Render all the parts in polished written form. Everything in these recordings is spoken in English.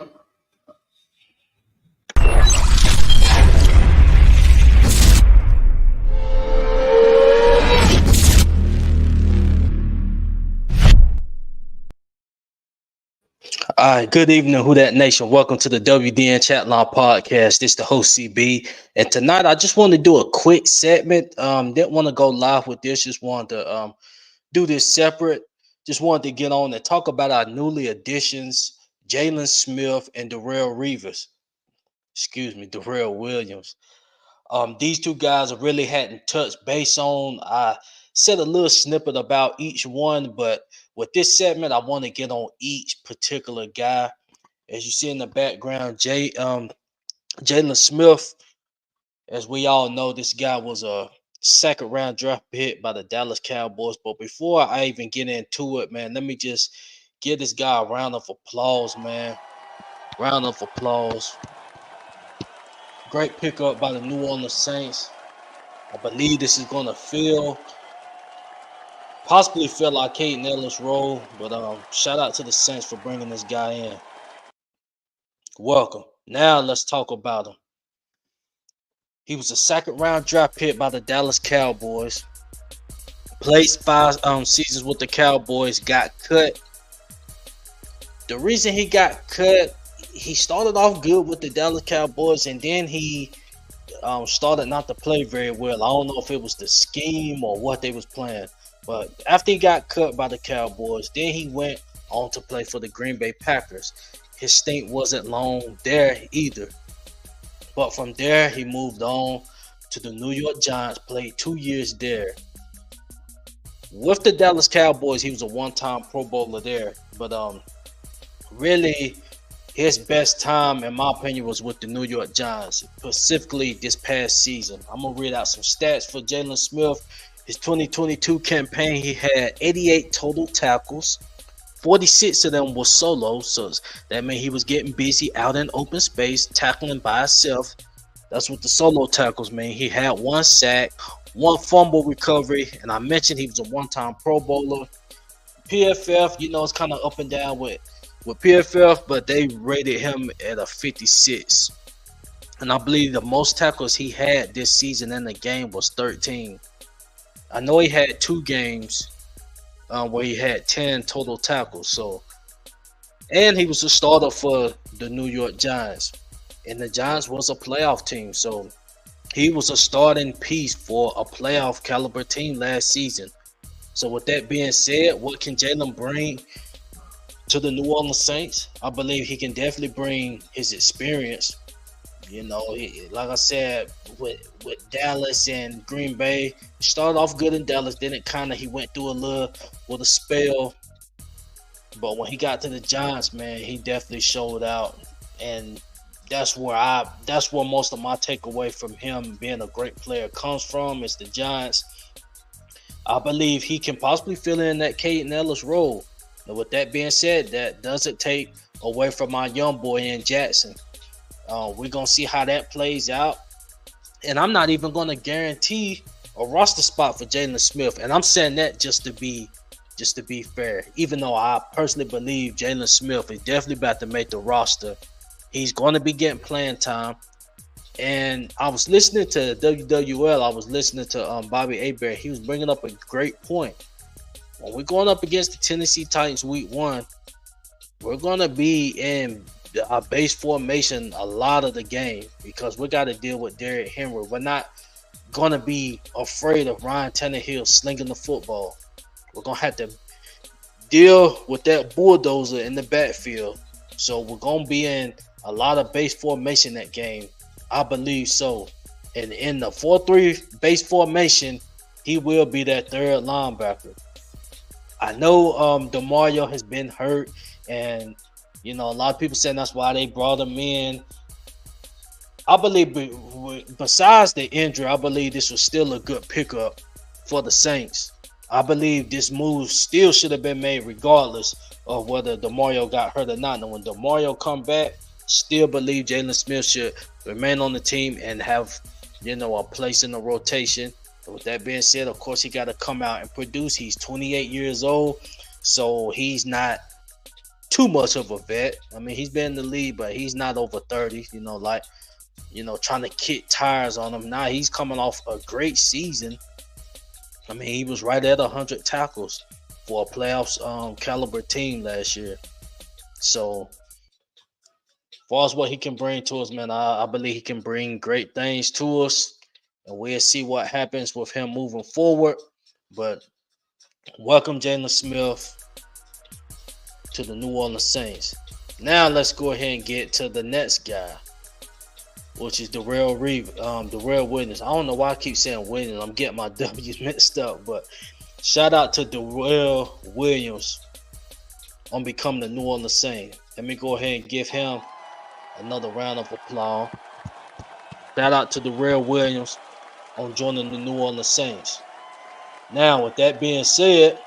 All right, good evening, Who That Nation. Welcome to the WDN Chatline podcast. This is the host CB, and tonight I just want to do a quick segment. Didn't want to go live with this. Just wanted to do this separate. Just wanted to get on and talk about our newly additions, Jaylen Smith and Darell Reeves. Excuse me, Darrell Williams. These two guys I really hadn't touched base on. I said a little snippet about each one, but with this segment, I want to get on each particular guy. As you see in the background, Jaylen Smith, as we all know, this guy was a second round draft pick by the Dallas Cowboys. But before I even get into it, man, let me just give this guy a round of applause, man. Round of applause. Great pickup by the New Orleans Saints. I believe this is going to possibly fill like Kate Nellis' role. But shout out to the Saints for bringing this guy in. Welcome. Now let's talk about him. He was a second round draft pick by the Dallas Cowboys. Played 5 seasons with the Cowboys. Got cut. The reason he got cut, he started off good with the Dallas Cowboys, and then he started not to play very well. I don't know if it was the scheme or what they was playing. But after he got cut by the Cowboys, then he went on to play for the Green Bay Packers. His stint wasn't long there either. But from there, he moved on to the New York Giants, played 2 years there. With the Dallas Cowboys, he was a one-time Pro Bowler there. But really, his best time, in my opinion, was with the New York Giants, specifically this past season. I'm going to read out some stats for Jaylen Smith. His 2022 campaign, he had 88 total tackles. 46 of them were solo, so that means he was getting busy out in open space, tackling by himself. That's what the solo tackles mean. He had 1 sack, 1 fumble recovery, and I mentioned he was a one-time Pro Bowler. PFF, it's kind of up and down with PFF, but they rated him at a 56. And I believe the most tackles he had this season in the game was 13. I know he had 2 games where he had 10 total tackles. And he was a starter for the New York Giants. And the Giants was a playoff team. So he was a starting piece for a playoff caliber team last season. So with that being said, what can Jaylen bring to the New Orleans Saints? I believe he can definitely bring his experience. Like I said, with Dallas and Green Bay, he started off good in Dallas. Then he went through a spell. But when he got to the Giants, man, he definitely showed out. And that's where most of my takeaway from him being a great player comes from. It's the Giants. I believe he can possibly fill in that Kate Nellis role. And with that being said, that doesn't take away from my young boy in Jackson. We're going to see how that plays out. And I'm not even going to guarantee a roster spot for Jaylen Smith. And I'm saying that just to be fair. Even though I personally believe Jaylen Smith is definitely about to make the roster. He's going to be getting playing time. And I was listening to WWL. I was listening to Bobby Aber. He was bringing up a great point. When we're going up against the Tennessee Titans week 1, we're going to be in our base formation a lot of the game because we got to deal with Derrick Henry. We're not going to be afraid of Ryan Tannehill slinging the football. We're going to have to deal with that bulldozer in the backfield. So we're going to be in a lot of base formation that game. I believe so. And in the 4-3 base formation, he will be that third linebacker. I know DeMario has been hurt, and a lot of people saying that's why they brought him in. I believe besides the injury, I believe this was still a good pickup for the Saints. I believe this move still should have been made regardless of whether DeMario got hurt or not. And when DeMario come back, still believe Jaylen Smith should remain on the team and have, a place in the rotation. And with that being said, of course, he got to come out and produce. He's 28 years old, so he's not too much of a vet. I mean, he's been in the league, but he's not over 30. Trying to kick tires on him. Now he's coming off a great season. I mean, he was right at 100 tackles for a playoffs caliber team last year. So, as far as what he can bring to us, man, I believe he can bring great things to us, and we'll see what happens with him moving forward. But welcome, Jaylen Smith, to the New Orleans Saints. Now let's go ahead and get to the next guy, which is Darell Williams. I don't know why I keep saying Williams. I'm getting my W's mixed up, but shout out to Darell Williams on becoming the New Orleans Saints. Let me go ahead and give him another round of applause. Shout out to Darell Williams on joining the New Orleans Saints. Now, with that being said,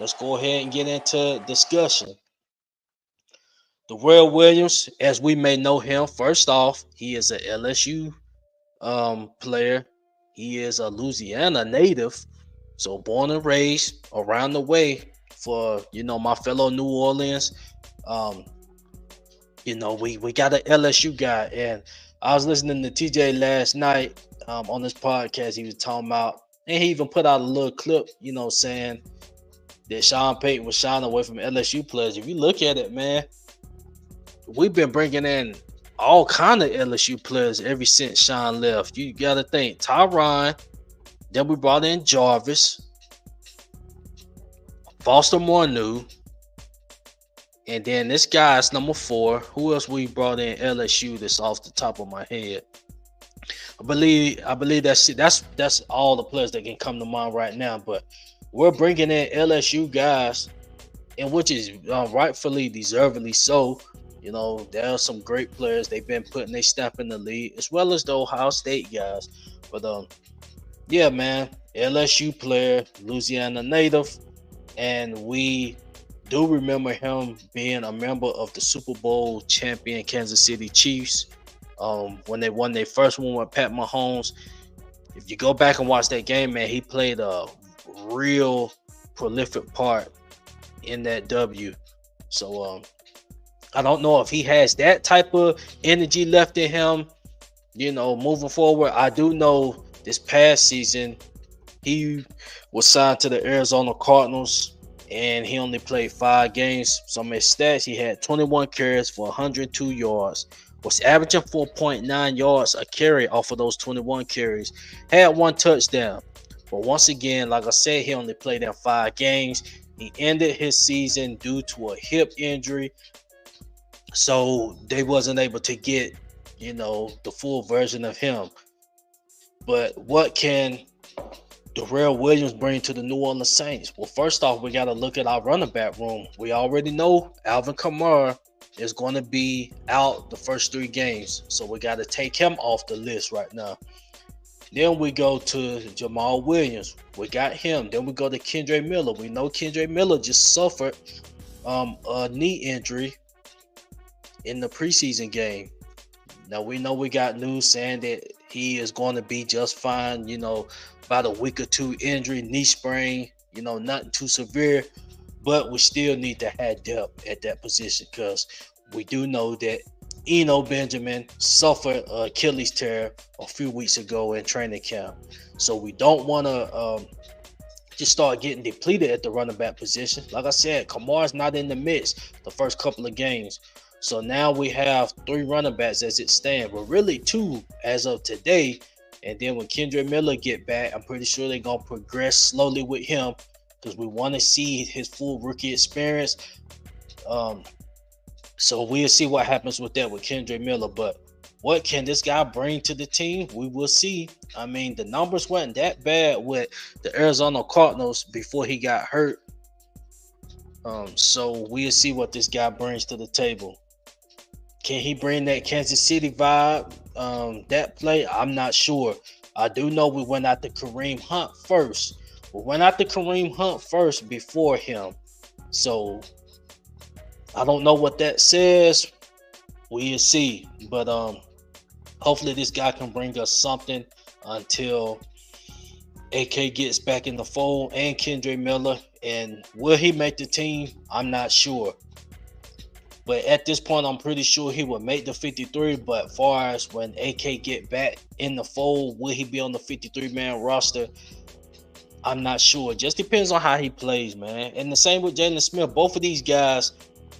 let's go ahead and get into discussion. Darell Williams, as we may know him, first off, he is an LSU player. He is a Louisiana native, so born and raised around the way for my fellow New Orleans. We got an LSU guy, and I was listening to TJ last night on this podcast. He was talking about, and he even put out a little clip, saying that Sean Payton was shying away from LSU players. If you look at it, man, we've been bringing in all kind of LSU players ever since Sean left. You got to think Tyron. Then we brought in Jarvis, Foster Moreau, and then this guy's number 4. Who else we brought in LSU? That's off the top of my head. I believe that's all the players that can come to mind right now. But we're bringing in LSU guys, and which is rightfully, deservedly so. There are some great players. They've been putting their stamp in the league, as well as the Ohio State guys. But yeah, man, LSU player, Louisiana native, and we do remember him being a member of the Super Bowl champion Kansas City Chiefs when they won their first one with Pat Mahomes. If you go back and watch that game, man, he played a real prolific part in that W. So I don't know if he has that type of energy left in him, moving forward. I do know this past season he was signed to the Arizona Cardinals, and he only played 5 games. Some of his stats, he had 21 carries for 102 yards, was averaging 4.9 yards a carry off of those 21 carries, had 1 touchdown. But once again, like I said, he only played in 5 games. He ended his season due to a hip injury. So they wasn't able to get, the full version of him. But what can Darell Williams bring to the New Orleans Saints? Well, first off, we got to look at our running back room. We already know Alvin Kamara is going to be out the first 3 games. So we got to take him off the list right now. Then we go to Jamal Williams. We got him. Then we go to Kendre Miller. We know Kendre Miller just suffered a knee injury in the preseason game. Now we know we got news saying that he is going to be just fine, about a week or 2 injury, knee sprain, nothing too severe, but we still need to have depth at that position because we do know that Eno Benjamin suffered an Achilles tear a few weeks ago in training camp. So we don't want to just start getting depleted at the running back position. Like I said, Kamara's not in the mix the first couple of games. So now we have 3 running backs as it stands. Well, really 2 as of today. And then when Kendre Miller get back, I'm pretty sure they're going to progress slowly with him because we want to see his full rookie experience. So we'll see what happens with that with Kendre Miller. But what can this guy bring to the team? We will see. I mean, the numbers weren't that bad with the Arizona Cardinals before he got hurt. So we'll see what this guy brings to the table. Can he bring that Kansas City vibe? That play, I'm not sure. I do know we went out to Kareem Hunt first. We went out to Kareem Hunt first before him. So I don't know what that says. We'll see. But hopefully this guy can bring us something until AK gets back in the fold and Kendre Miller. And will he make the team? I'm not sure. But at this point, I'm pretty sure he would make the 53. But far as when AK get back in the fold, will he be on the 53-man roster? I'm not sure. Just depends on how he plays, man. And the same with Jaylen Smith. Both of these guys,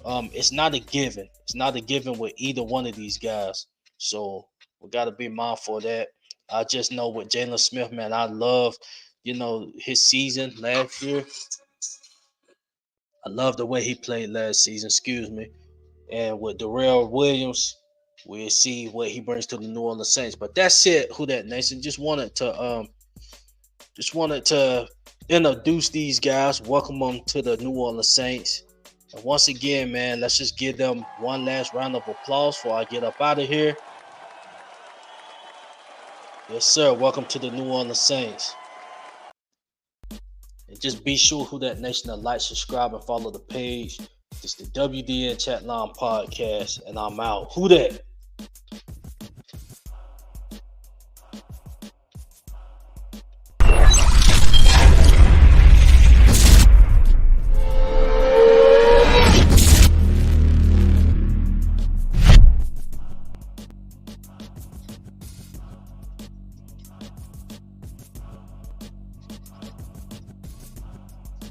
it's not a given. It's not a given with either one of these guys. So we got to be mindful of that. I just know with Jaylen Smith, man, I love, his season last year. I love the way he played last season. Excuse me. And with Darell Williams, we'll see what he brings to the New Orleans Saints. But that's it. Who that Nation? Just wanted to introduce these guys, welcome them to the New Orleans Saints. And once again, man, let's just give them one last round of applause before I get up out of here. Yes, sir. Welcome to the New Orleans Saints. And just be sure who that Nation to like, subscribe, and follow the page. It's the WDN Chatline podcast, and I'm out. Who that?